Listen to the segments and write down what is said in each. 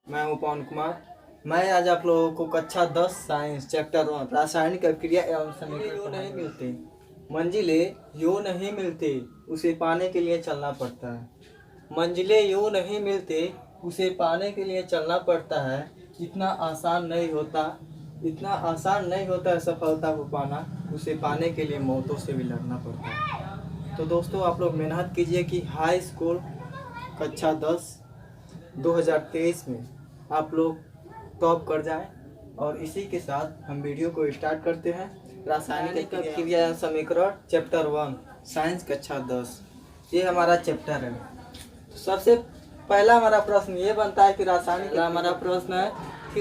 मैं हूं पवन कुमार। मैं आज आप लोगों को कक्षा 10 साइंस चैप्टर 1 रासायनिक अभिक्रिया एवं समीकरण यूँ नहीं मिलते, मंजिले यूँ नहीं मिलते, उसे पाने के लिए चलना पड़ता है। मंजिले यूँ नहीं मिलते, उसे पाने के लिए चलना पड़ता है। इतना आसान नहीं होता है सफलता को पाना, उसे पाने के लिए मौतों से भी लड़ना पड़ता है। तो दोस्तों, आप लोग मेहनत कीजिए कि हाई स्कूल कक्षा 10 2023 में आप लोग टॉप कर जाएं। और इसी के साथ हम वीडियो को स्टार्ट करते हैं। रासायनिक अभिक्रिया समीकरण चैप्टर 1 साइंस कक्षा 10, ये हमारा चैप्टर है। तो सबसे पहला हमारा प्रश्न ये बनता है कि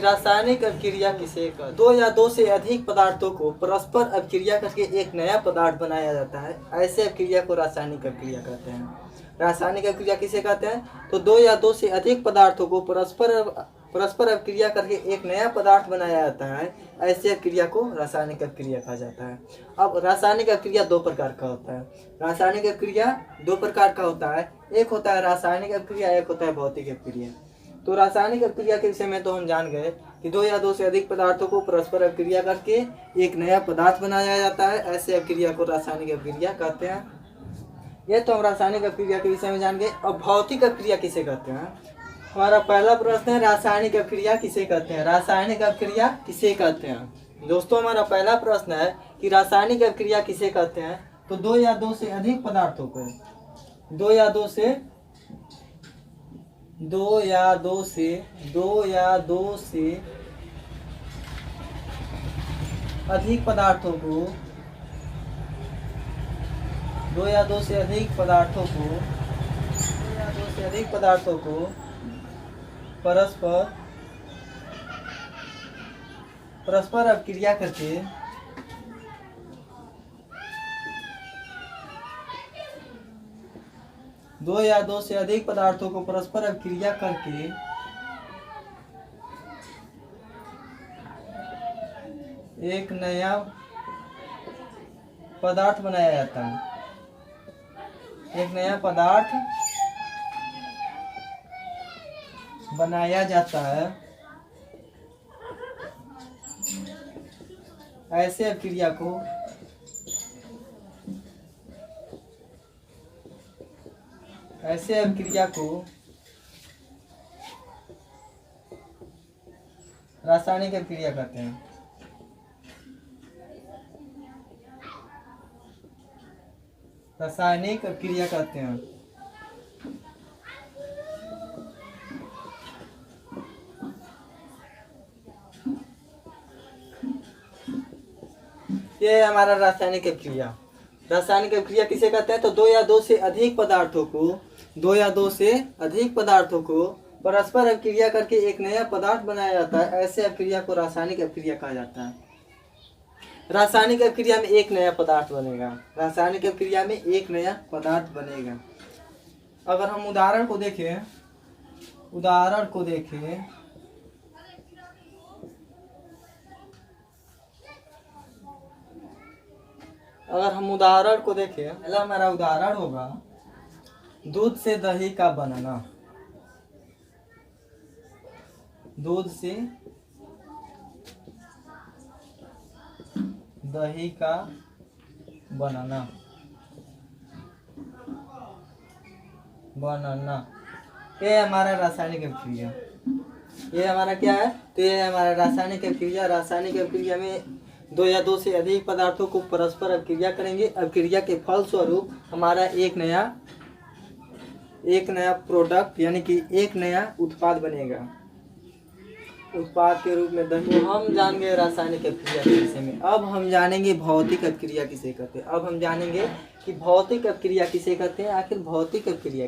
रासायनिक अभिक्रिया किसे कहते हैं। दो या दो से अधिक पदार्थों को परस्पर अभिक्रिया करके एक नया पदार्थ बनाया जाता है, ऐसे अभिक्रिया को रासायनिक अभिक्रिया कहते हैं। रासायनिक अभिक्रिया किसे कहते हैं? तो दो या दो से अधिक पदार्थों को परस्पर अभिक्रिया करके एक नया पदार्थ बनाया जाता है, ऐसे अभिक्रिया को रासायनिक अभिक्रिया कहा जाता है। अब रासायनिक अभिक्रिया दो प्रकार का होता है। रासायनिक अभिक्रिया दो प्रकार का होता है, एक होता है रासायनिक अभिक्रिया, एक होता है भौतिक अभिक्रिया। तो रासायनिक अभिक्रिया के विषय में तो हम जान गए कि दो या दो से अधिक पदार्थों को परस्पर अभिक्रिया करके एक नया पदार्थ बनाया जाता है, ऐसे अभिक्रिया को रासायनिक अभिक्रिया कहते हैं। ये तो हम रासायनिक अभिक्रिया के विषय में जान गए। अब भौतिक अभिक्रिया किसे कहते हैं? हमारा पहला प्रश्न है, रासायनिक अभिक्रिया किसे कहते हैं? रासायनिक अभिक्रिया किसे कहते हैं? दोस्तों, हमारा पहला प्रश्न है कि रासायनिक अभिक्रिया किसे कहते हैं। तो दो या दो से अधिक पदार्थों को दो या दो से अधिक पदार्थों को परस्पर अभिक्रिया करके दो या दो से अधिक पदार्थों को परस्पर अभिक्रिया करके एक नया पदार्थ बनाया जाता है। एक नया पदार्थ बनाया जाता है, ऐसे अभिक्रिया को रासायनिक अभिक्रिया कहते हैं। रासायनिक अभिक्रिया कहते हैं। ये है हमारा रासायनिक अभिक्रिया। रासायनिक अभिक्रिया किसे कहते हैं? तो दो या दो से अधिक पदार्थों को परस्पर अभिक्रिया करके एक नया पदार्थ बनाया जाता है, ऐसे अभिक्रिया को रासायनिक अभिक्रिया कहा जाता है। रासायनिक अभिक्रिया में एक नया पदार्थ बनेगा। अगर हम उदाहरण को देखें पहला हमारा उदाहरण होगा दूध से दही का बनना। ये हमारा रासायनिक अभिक्रिया। ये हमारा क्या है? तो ये हमारा रासायनिक अभिक्रिया। रासायनिक अभिक्रिया में दो या दो से अधिक पदार्थों को परस्पर अभिक्रिया करेंगे। अभिक्रिया के फलस्वरूप हमारा एक नया प्रोडक्ट यानी कि एक नया उत्पाद बनेगा। उत्पाद के रूप में दही। तो हम जान गए रासायनिक अभिक्रिया के विषय में। अब हम जानेंगे भौतिक अभिक्रिया किसे कहते हैं। अब हम जानेंगे कि भौतिक अभिक्रिया किसे कहते हैं। आखिर भौतिक अभिक्रिया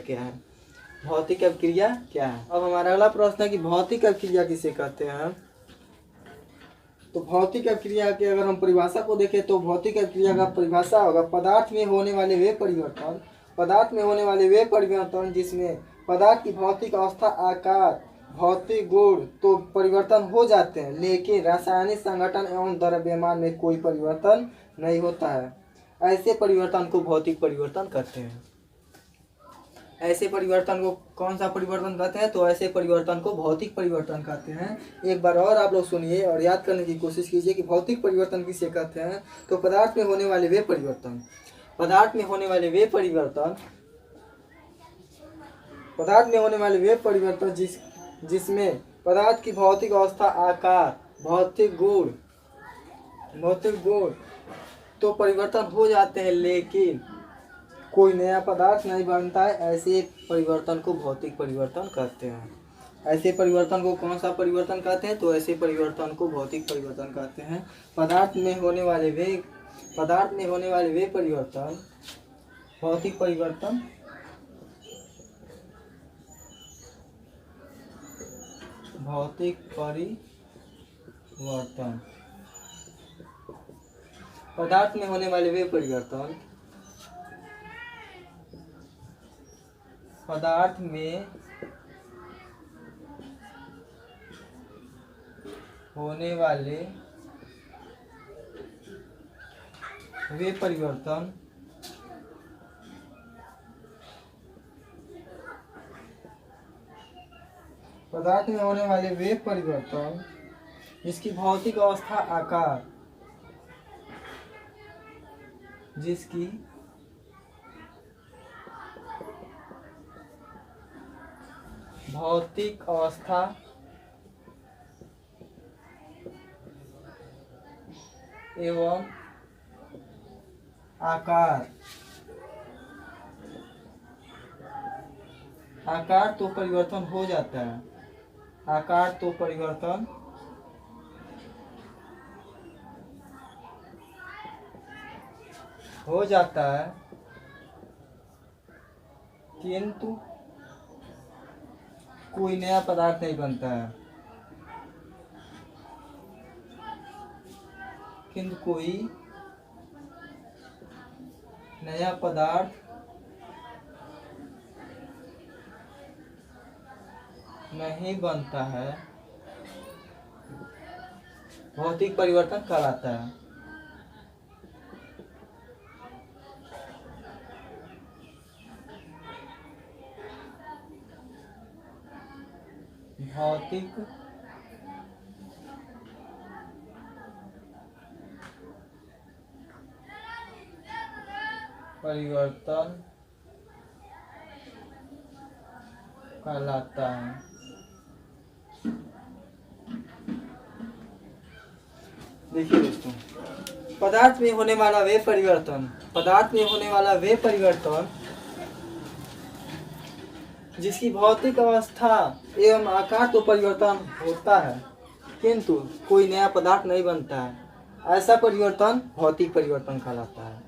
क्या है? अब हमारा अगला प्रश्न है कि भौतिक अभिक्रिया किसे कहते हैं। तो भौतिक अभिक्रिया की अगर हम परिभाषा को देखें तो भौतिक अभिक्रिया का परिभाषा होगा पदार्थ में होने वाले वे परिवर्तन जिसमें पदार्थ की भौतिक अवस्था, आकार, भौतिक गुण तो परिवर्तन हो जाते हैं, लेकिन रासायनिक संगठन एवं द्रव्यमान में कोई परिवर्तन नहीं होता है। ऐसे परिवर्तन को भौतिक परिवर्तन कहते हैं। ऐसे परिवर्तन को कौन सा परिवर्तन कहते हैं? तो ऐसे परिवर्तन को भौतिक परिवर्तन कहते हैं। एक बार और आप लोग सुनिए और याद करने की कोशिश कीजिए कि भौतिक परिवर्तन किसे कहते हैं। तो पदार्थ में होने वाले वे परिवर्तन, पदार्थ में होने वाले वे परिवर्तन, पदार्थ में होने वाले वे परिवर्तन जिसमें पदार्थ की भौतिक अवस्था, आकार, भौतिक गुण तो परिवर्तन हो जाते हैं, लेकिन कोई नया पदार्थ नहीं बनता है। ऐसे परिवर्तन को भौतिक परिवर्तन कहते हैं। ऐसे परिवर्तन को कौन सा परिवर्तन कहते हैं? तो ऐसे परिवर्तन को भौतिक परिवर्तन कहते हैं। पदार्थ में होने वाले वे परिवर्तन भौतिक परिवर्तन पदार्थ में होने वाले वे परिवर्तन, पदार्थ में होने वाले वे परिवर्तन पदार्थ में होने वाले वे परिवर्तन जिसकी भौतिक अवस्था, आकार, जिसकी भौतिक अवस्था एवं आकार तो परिवर्तन हो जाता है। आकार तो परिवर्तन हो जाता है, किंतु कोई नया पदार्थ नहीं बनता है। किंतु कोई नया पदार्थ नहीं बनता है, भौतिक परिवर्तन कहलाता है। भौतिक परिवर्तन कहलाता है। देखिए दोस्तों, पदार्थ में होने वाला वे परिवर्तन, जिसकी भौतिक अवस्था एवं आकार तो परिवर्तन होता है, किंतु कोई नया पदार्थ नहीं बनता है। ऐसा परिवर्तन भौतिक परिवर्तन कहलाता है।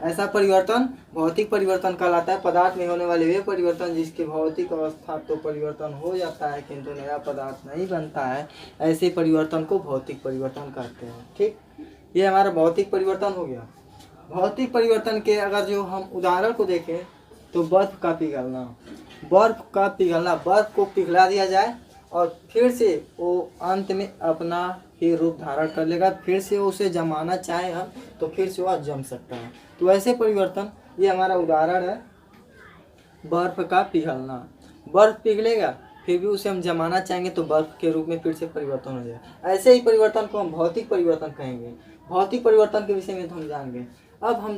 ऐसा परिवर्तन भौतिक परिवर्तन कहलाता है। पदार्थ में होने वाले वे परिवर्तन जिसकी भौतिक अवस्था तो परिवर्तन हो जाता है, किंतु नया पदार्थ नहीं बनता है। ऐसे परिवर्तन को भौतिक परिवर्तन कहते हैं। ठीक, ये हमारा भौतिक परिवर्तन हो गया। भौतिक परिवर्तन के अगर जो हम उदाहरण को देखें तो बर्फ को पिघला दिया जाए और फिर से वो अंत में अपना ही रूप धारण कर लेगा। फिर से उसे जमाना चाहे हम तो फिर से वह जम सकता है। तो ऐसे परिवर्तन, ये हमारा उदाहरण है बर्फ का पिघलना। बर्फ पिघलेगा, फिर भी उसे हम जमाना चाहेंगे तो बर्फ के रूप में फिर से परिवर्तन हो जाएगा। ऐसे ही परिवर्तन को हम भौतिक परिवर्तन कहेंगे। भौतिक परिवर्तन के विषय में तो हम जानेंगे। अब हम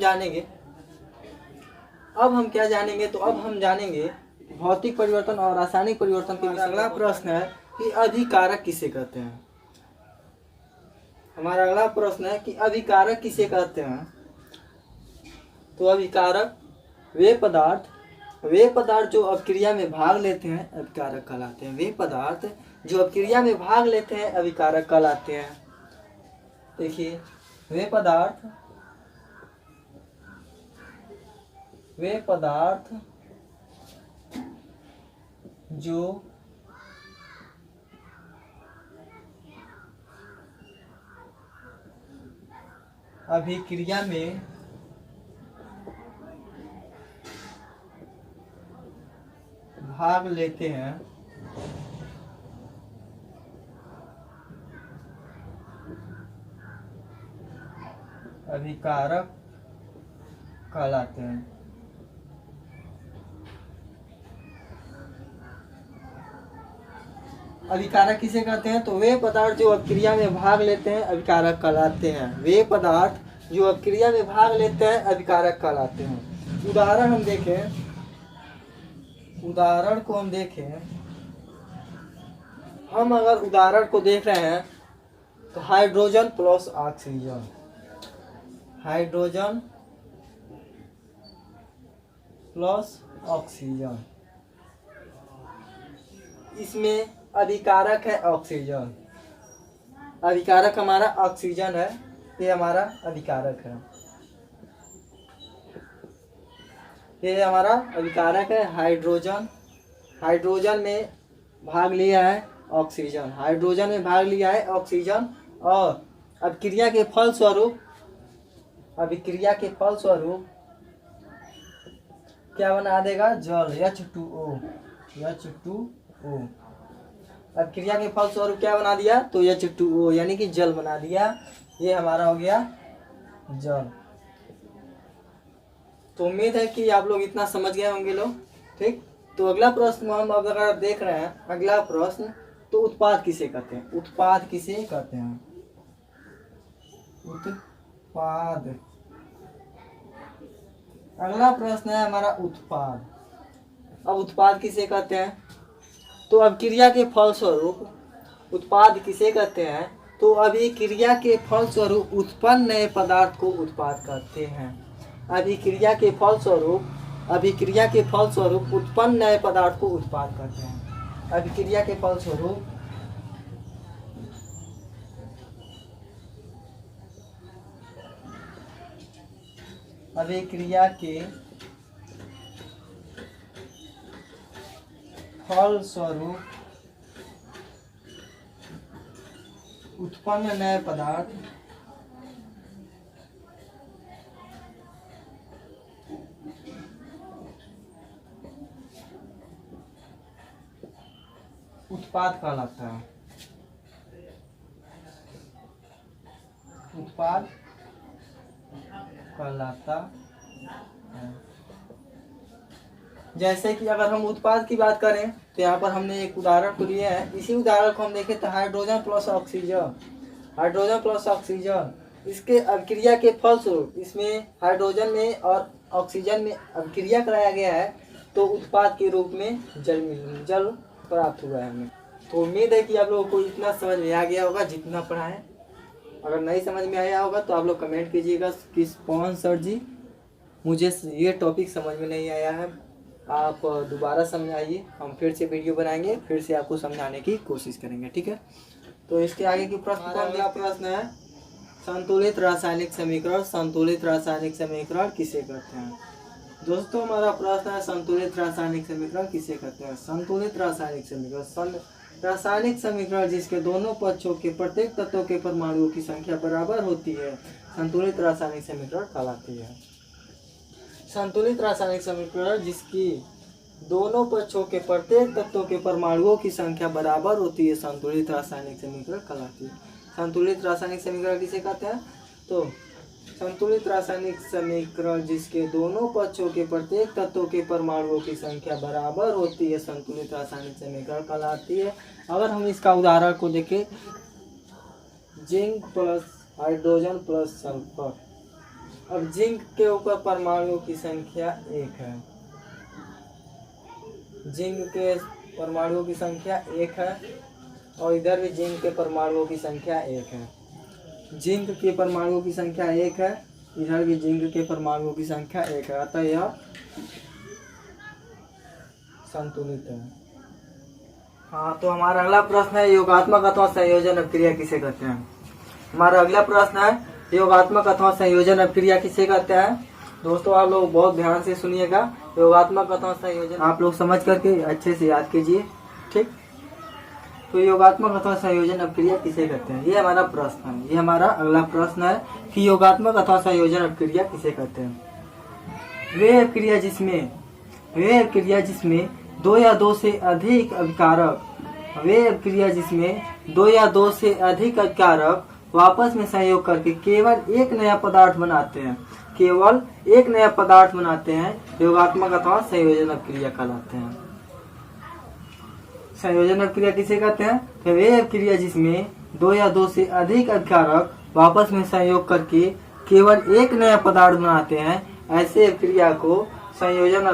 क्या जानेंगे? तो अब हम जानेंगे भौतिक परिवर्तन और रासायनिक परिवर्तन के विषय में। अगला प्रश्न है कि अभिकारक किसे कहते हैं। हमारा अगला प्रश्न है कि अभिकारक किसे कहते हैं। तो अभिकारक वे पदार्थ जो अपक्रिया में भाग लेते हैं अभिकारक कहलाते हैं। वे पदार्थ जो अपक्रिया में भाग लेते हैं अभिकारक कहलाते हैं। देखिए, वे पदार्थ जो अभिक्रिया में भाग लेते हैं अभिकारक कहलाते हैं। अभिकारक किसे कहते हैं? तो वे पदार्थ जो अभिक्रिया में भाग लेते हैं अभिकारक कहलाते हैं। वे पदार्थ जो अभिक्रिया में भाग लेते हैं अभिकारक कहलाते हैं। उदाहरण हम देखें, उदाहरण को हम देखें, हम अगर उदाहरण को देख रहे हैं तो hydrogen plus oxygen, hydrogen plus oxygen, इसमें अभिकारक है ऑक्सीजन। अभिकारक हमारा ऑक्सीजन है, ये हमारा अभिकारक है, ये हमारा अभिकारक है हाइड्रोजन। हाइड्रोजन में भाग लिया है ऑक्सीजन, हाइड्रोजन में भाग लिया है ऑक्सीजन, और अभिक्रिया के फलस्वरूप, अभिक्रिया के फलस्वरूप क्या बना देगा? जल, H2O, H2O। अभिक्रिया के फलस्वरूप क्या बना दिया? तो H2O यानी कि जल बना दिया। ये हमारा हो गया जल। तो उम्मीद है कि आप लोग इतना समझ गए होंगे लोग। ठीक, तो अगला प्रश्न हम अब अगर देख रहे हैं, अगला प्रश्न, तो उत्पाद किसे कहते हैं? उत्पाद किसे कहते हैं? उत्पाद। अगला प्रश्न है हमारा उत्पाद। अब उत्पाद किसे कहते हैं? तो अभिक्रिया के फलस्वरूप उत्पाद किसे कहते हैं? तो अभिक्रिया के फलस्वरूप उत्पन्न नए पदार्थ को उत्पाद कहते हैं। अभिक्रिया के फलस्वरूप, अभिक्रिया के फलस्वरूप उत्पन्न नए पदार्थ को उत्पाद कहते हैं। अभिक्रिया के फलस्वरूप अभिक्रिया के फलस्वरूप उत्पन्न नए पदार्थ उत्पाद कहलाता है। उत्पाद कहलाता है। जैसे कि अगर हम उत्पाद की बात करें तो यहाँ पर हमने एक उदाहरण को लिया है। इसी उदाहरण को हम देखें तो hydrogen plus oxygen, hydrogen plus oxygen, इसके अभिक्रिया के फलस्वरूप इसमें हाइड्रोजन में और ऑक्सीजन में अभिक्रिया कराया गया है, तो उत्पाद के रूप में जल प्राप्त हुआ है हमें। तो उम्मीद है कि आप लोगों को इतना समझ में आ गया होगा जितना पढ़ा है। अगर नहीं समझ में आया होगा तो आप लोग कमेंट कीजिएगा कि पवन सर जी मुझे ये टॉपिक समझ में नहीं आया है, आप दोबारा समझाइए, हम फिर से वीडियो बनाएंगे, फिर से आपको समझाने की कोशिश करेंगे। ठीक है, तो इसके आगे की प्रश्न को अगला प्रश्न है संतुलित रासायनिक समीकरण। संतुलित रासायनिक समीकरण किसे कहते हैं? दोस्तों हमारा प्रश्न है संतुलित रासायनिक समीकरण किसे कहते हैं? संतुलित रासायनिक समीकरण, रासायनिक समीकरण जिसके दोनों पक्षों के प्रत्येक तत्वों के परमाणुओं की संख्या बराबर होती है, संतुलित रासायनिक समीकरण कहलाती है। संतुलित रासायनिक समीकरण जिसकी दोनों पक्षों के प्रत्येक तत्वों के परमाणुओं की संख्या बराबर होती है, संतुलित रासायनिक समीकरण कहलाती है। संतुलित रासायनिक समीकरण किसे कहते हैं? तो संतुलित रासायनिक समीकरण जिसके दोनों पक्षों के प्रत्येक तत्वों के परमाणुओं की संख्या बराबर होती है, संतुलित रासायनिक समीकरण कहलाती है। अगर हम इसका उदाहरण को देखें, zinc plus hydrogen plus sulphur. अब जिंक के ऊपर परमाणुओं की संख्या 1 है, जिंक के परमाणुओं की संख्या 1 है, और इधर भी जिंक के परमाणुओं की संख्या 1 है। जिंक के परमाणुओं की संख्या 1 है, इधर भी जिंक के परमाणुओं की संख्या 1 है, अतः यह संतुलित है। हाँ, तो हमारा अगला प्रश्न है योगात्मक अथवा संयोजन अभिक्रिया किसे कहते हैं? हमारा अगला प्रश्न है योगात्मक अथवा संयोजन अभिक्रिया किसे कहते हैं? दोस्तों आप लोग बहुत ध्यान से सुनिएगा, योगात्मक अथवा संयोजन आप लोग समझ करके अच्छे से याद कीजिए। ठीक, तो योगात्मक अथवा संयोजन अभिक्रिया किसे कहते हैं, ये हमारा प्रश्न है। ये हमारा अगला प्रश्न है कि योगात्मक अथवा संयोजन अभिक्रिया किसे कहते हैं? वे अभिक्रिया जिसमें दो या दो से अधिक अभिकारक, वे अभिक्रिया जिसमें दो या दो से अधिक अभिकारक आपस में संयोग करके केवल एक नया पदार्थ बनाते हैं, केवल एक नया पदार्थ बनाते हैं, योगात्मक अथवा संयोजन अभिक्रिया कहलाते हैं। संयोजन अपक्रिया किसे कहते हैं? तो वे अपक्रिया जिसमें दो या दो से अधिक अपकारक वापस में संयोग करके केवल एक नया पदार्थ बनाते हैं, ऐसे अपक्रिया को संयोजन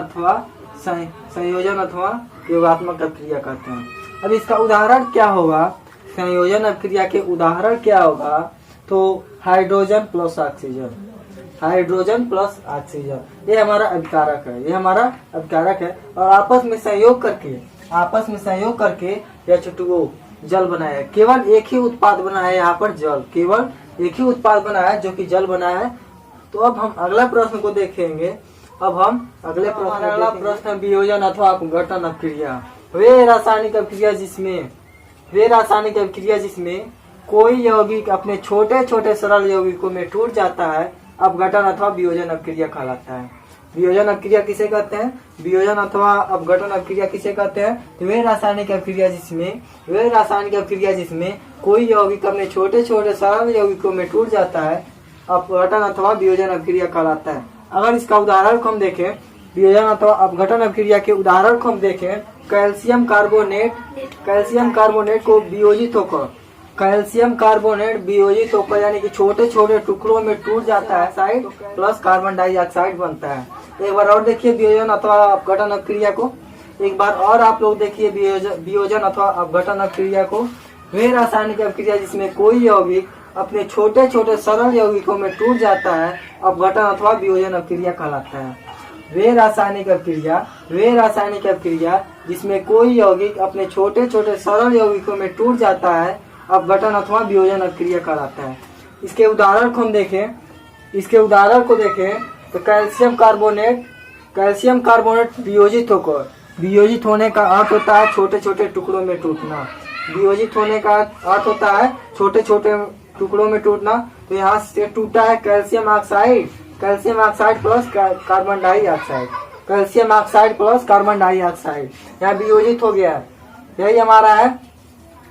अथवा योगात्मक अपक्रिया कहते हैं। अब इसका उदाहरण क्या होगा? संयोजन अपक्रिया के उदाहरण क्या होगा? तो hydrogen plus oxygen, hydrogen plus oxygen, ये हमारा अभिकारक है, ये हमारा अभिकारक है। और आपस में संयोग करके H2O जल बनाया है। केवल एक ही उत्पाद बना है यहाँ पर, जल, केवल एक ही उत्पाद बना है जो कि जल बना है। तो अब हम अगला प्रश्न को देखेंगे। अगला प्रश्न वियोजन अथवा अपघटन अपक्रिया। वे रासायनिक अपक्रिया जिसमें कोई यौगिक अपने छोटे छोटे सरल यौगिकों में टूट जाता है, अपघटन अथवा वियोजन अपक्रिया कहलाता है। वियोजन अपक्रिया किसे कहते हैं? वियोजन अथवा अपघटन अपक्रिया किसे कहते हैं? तो वे रासायनिक अपक्रिया जिसमें कोई यौगिक अपने छोटे छोटे सरल यौगिकों में टूट जाता है, अपघटन अथवा वियोजन अपक्रिया कहलाता है। अगर इसका उदाहरण को हम देखें, वियोजन अथवा अपघटन अपक्रिया के उदाहरण को हम देखें, कैल्शियम कार्बोनेट को वियोजित होकर यानी कि छोटे छोटे टुकड़ों में टूट जाता है, साइड प्लस कार्बन डाइऑक्साइड बनता है। एक बार और देखिए वियोजन अथवा अपघटन अपक्रिया को, एक बार और आप लोग देखिए वियोजन अथवा अपघटन अपक्रिया को। वे रासायनिक अपक्रिया जिसमें कोई यौगिक अपने छोटे छोटे सरल यौगिकों में टूट जाता है, अपघटन अथवा वियोजन अपक्रिया कहलाता है। वे रासायनिक अपक्रिया जिसमें कोई यौगिक अपने छोटे छोटे सरल यौगिकों में टूट जाता है, अपघटन अथवा वियोजन अपक्रिया कहलाता है। इसके उदाहरण को देखें तो कैल्शियम कार्बोनेट वियोजित होने का अर्थ होता है छोटे छोटे टुकड़ों में टूटना। वियोजित होने का अर्थ होता है छोटे छोटे टुकड़ों में टूटना। तो यहाँ से टूटा है calcium oxide plus carbon dioxide, यहाँ वियोजित हो गया। यही हमारा है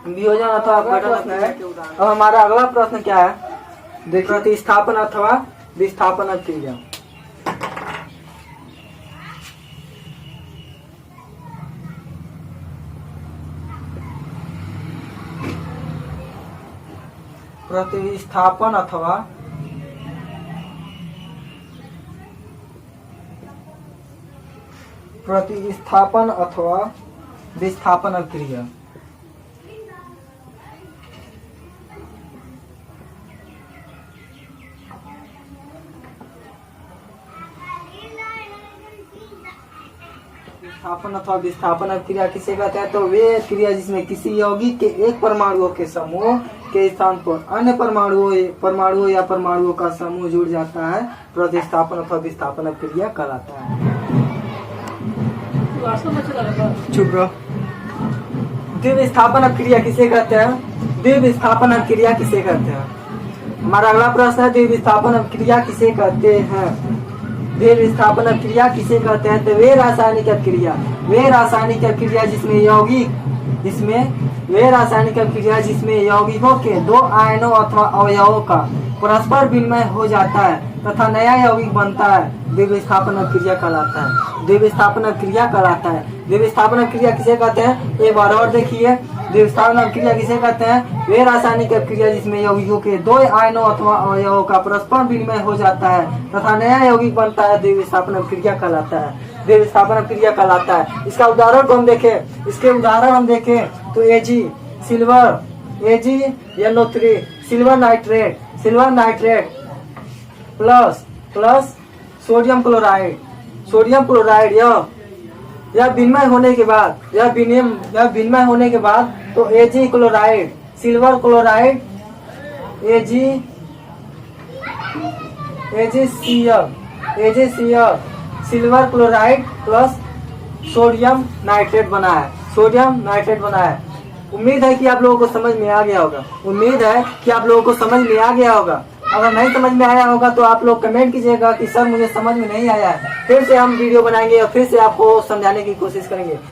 वियोजन अथवा अपघटन है। अब हमारा अगला प्रश्न क्या है? देखिए, प्रतिस्थापन अथवा विस्थापन अपक्रिया। प्रतिस्थापन अथवा विस्थापन अपक्रिया। विस्थापन अथवा विस्थापन अपक्रिया किसे कहते हैं? तो वे क्रिया जिसमें किसी यौगिक के एक परमाणुओं के समूह के स्थान पर अन्य परमाणुओं या परमाणुओं का समूह जुड़ जाता है, प्रतिस्थापन अथवा विस्थापन अपक्रिया कहलाता है। चुप रहो। द्विविस्थापन अपक्रिया किसे कहते हैं? हमारा अगला प्रश्न है, द्विविस्थापन अपक्रिया किसे कहते हैं? तो वे रासायनिक अपक्रिया जिसमें यौगिकों के दो आयनों अथवा अवयवों का परस्पर विनिमय हो जाता है तथा नया यौगिक बनता है, द्विविस्थापन अपक्रिया कहलाता है। द्विविस्थापन अपक्रिया किसे कहते हैं? एक बार और देखिए, द्विविस्थापन अपक्रिया किसे कहते हैं? वे रासायनिक अपक्रिया जिसमें यौगिकों के दो आयनों अथवा अवयवों का परस्पर विनिमय हो जाता है तथा नया यौगिक बनता है, द्विविस्थापन अपक्रिया कहलाता है। इसका उदाहरण को हम देखें, तो Ag NO3 silver nitrate plus sodium chloride यह विनिमय होने के बाद तो Ag chloride silver chloride AgCl silver chloride plus sodium nitrate बना है। उम्मीद है कि आप लोगों को समझ में आ गया होगा। अगर नहीं समझ में आया होगा तो आप लोग कमेंट कीजिएगा कि सर मुझे समझ में नहीं आया है। फिर से हम वीडियो बनाएंगे और फिर से आपको समझाने की कोशिश करेंगे।